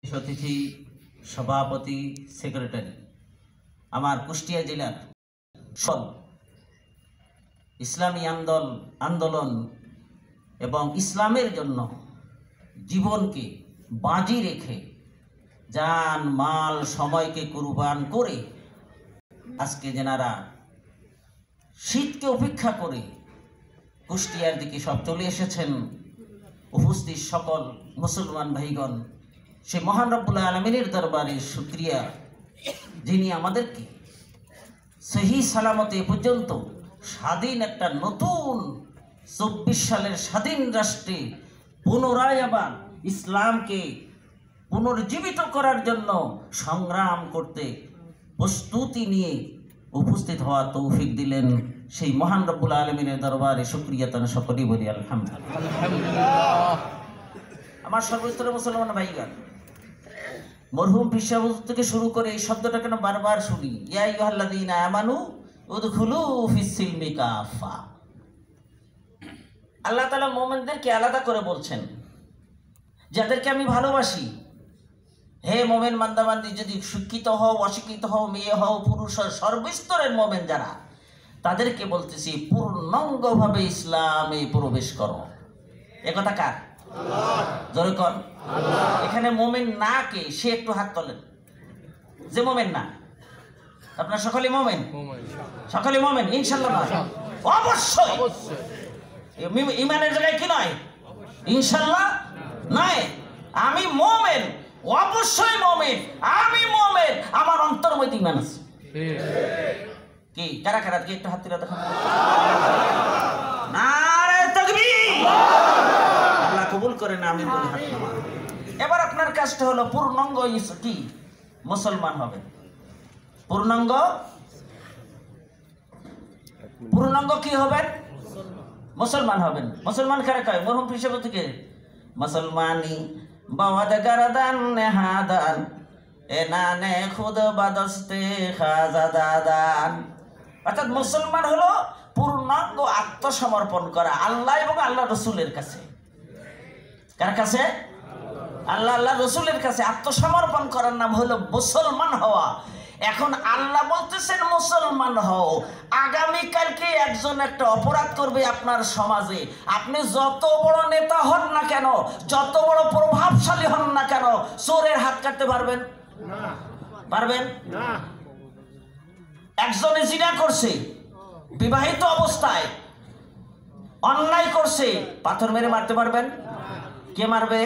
অতিথি সভাপতি সেক্রেটারি আমার কুষ্টিয়া জেলার সব ইসলামী আন্দোলন এবং ইসলামের জন্য জীবনকে বাজি রেখে জান মাল সময়কে কুরবান করে আজকে যেনারা শীতকে উপেক্ষা করে কুষ্টিয়ার দিকে সব চলে এসেছেন, উপস্থিত সকল মুসলমান ভাইগণ, সে মহান রব্বুল আলামিনের দরবারে শুকরিয়া, যিনি আমাদেরকে সহি সালামতে পর্যন্ত স্বাধীন একটা নতুন 24 সালের স্বাধীন রাষ্ট্রে পুনরায় আবার ইসলামকে পুনর্জীবিত করার জন্য সংগ্রাম করতে প্রস্তুতি নিয়ে উপস্থিত হওয়া তৌফিক দিলেন। সেই মহান রব্বুল আলামিনের দরবারে শুকরিয়া তান সকলেই বলি আলহামদুলিল্লাহ। আমার সর্বস্তরের মুসলমান ভাইগণ, মরহুম পীর সাহেব থেকে শুরু করে এই শব্দটা কেন বারবার শুনি, ইয়া আইয়ুহাল্লাযীনা আমানু উদখুলু ফিস সিলমি কাফা। আল্লাহ তাআলা মুমিনদেরকে আলাদা করে বলছেন, যাদেরকে আমি ভালোবাসি, হে মুমিন বান্দাবান্দি, যদি শিক্ষিত হও, অশিক্ষিত হও, মেয়ে হও, পুরুষ হও, সর্বস্তরের মুমিন যারা, তাদেরকে বলতেছি পূর্ণাঙ্গভাবে ইসলামে প্রবেশ করো। এ কথা কার? জোরে কর। এখানে মুমিন না কে? সে একটু হাত তোলেন যে মুমিন না। আপনারা সকলে মুমিন? সকলে মুমিন ইনশাআল্লাহ? অবশ্যই। ঈমানের জায়গায় কি নয়? ইনশাআল্লাহ নয়। আমি মুমিন, অবশ্যই মুমিন, আমি মুমিন, আমার অন্তর মধ্যে ঈমান আছে। কি কারা কারা কি একটু হাত তুলে দেখো। নারে তাকবীর। আল্লাহ কবুল করে না, আমি বলি হাত নামা। এবার আপনার কাজটা হলো পূর্ণাঙ্গ কি মুসলমান হবে। পূর্ণাঙ্গ কি হবেন? মুসলমান হবেন। মুসলমান কারা কয়? মরহুম পীর সাহেব থেকে মুসলমানি বাওয়াদ গারদান নেহাদান এনানে খুদ বাদস্তে খাজাদাদান। অর্থাৎ মুসলমান হলো পূর্ণাঙ্গ আত্মসমর্পণ করা আল্লাহ এবং আল্লাহ রসুলের কাছে। কার কাছে? আল্লাহ রসুলের কাছে আত্মসমর্পণ করার নাম হলো মুসলমান হওয়া। এখন আল্লাহ বলতেছেন মুসলমান হও। আগামীকালকে একজন একটা অপরাধ করবে আপনার সমাজে, আপনি যত বড় নেতা হন না কেন, যত বড় প্রভাবশালী হন না কেন, চোরের হাত কাটতে পারবেন? পারবেন? একজনে জিনা করছে, বিবাহিত অবস্থায় অন্যায় করছে, পাথর মেরে মারতে পারবেন? কে মারবে?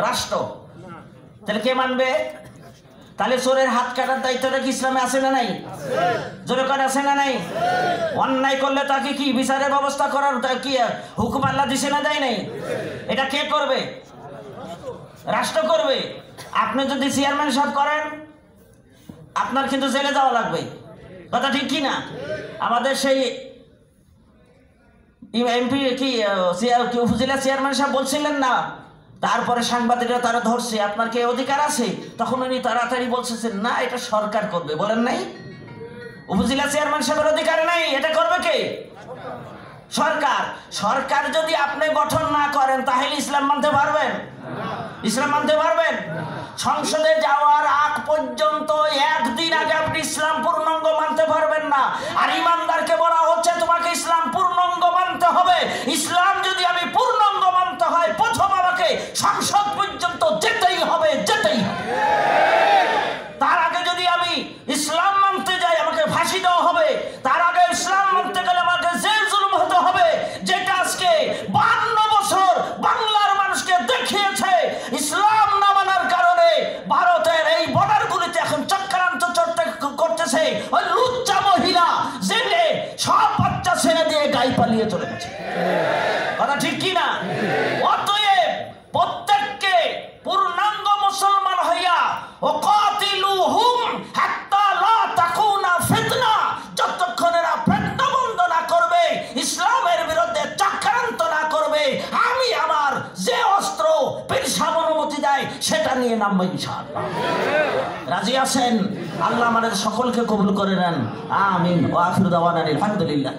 রাষ্ট্র। তাহলে কে মানবে? তাহলে চোরের হাত কাটার দায়িত্বটা কি ইসলামে আছে না নাই? জোরে করে আছে না নাই? অন্যায় করলে তাকে কি বিচারের ব্যবস্থা করার কি হুকুম আল্লাহ দিছে না দেয় নাই? এটা কে করবে? রাষ্ট্র করবে। আপনি যদি চেয়ারম্যান সাহেব করেন, আপনার কিন্তু জেলে যাওয়া লাগবে। কথা ঠিক কি না? আমাদের সেই এমপি কি উপজেলা চেয়ারম্যান সাহেব বলছিলেন না, তারপরে সাংবাদিকরা তারা ধরছে, আপনার কি অধিকার আছে? তখন উনি তাড়াতাড়ি বলছেন না, এটা সরকার করবে। বলেন নাই? উপজেলা চেয়ারম্যান সাহেবের অধিকার নাই, এটা করবে কে? সরকার। সরকার যদি আপনি গঠন না করেন, তাহলে ইসলাম মানতে পারবেন? ইসলাম মানতে পারবেন? সংসদে যাওয়ার আগ পর্যন্ত একদিন আগে আপনি ইসলাম পূর্ণাঙ্গ মানতে পারবেন না। আর ইমানদারকে বলা হচ্ছে তোমাকে ইসলাম পূর্ণাঙ্গ মানতে হবে। ইসলাম যদি আমি পূর্ণাঙ্গ মানতে হয়, প্রথম আমাকে সংসদ পর্যন্ত যেতেই হবে, যেতেই হবে। তার আগে যদি আমি ইসলাম মানতে যাই, আমাকে ফাঁসি দেওয়া হবে। তার আগে ইসলাম মানতে গেলে আমাকে জেল জুলুম হতে হবে, যেটা আজকে 52 বছর বাংলার মানুষকে দেখিয়েছে। ইসলাম না মানার কারণে ভারতের এই বর্ডারগুলিতে এখন চক্রান্ত করতেছে ওই লুচ্চা মহিলা, জেলে সব বাচ্চা ছেড়ে দিয়ে গায়ে পালিয়ে চলে গেছে। কথা ঠিক কি না? অতএব প্রত্যেককে পূর্ণাঙ্গ মুসলমান হইয়া ওয়াকাতিলুহুম হাত্তা লা তাকুনা ফিতনা, যতক্ষণ এরা ফিতনা বন্ধ না করবে, ইসলামের বিরুদ্ধে চক্রান্ত না করবে, আমি আমার যে অস্ত্র পীর সাহেব অনুমতি দেয় সেটা নিয়ে নামবো ইনশাআল্লাহ। রাজি আছেন? আল্লাহ আমাদের সকলকে কবুল করে নেন। আমিন। ওয়া আখিরু দাওয়ানা আলহামদুলিল্লাহ।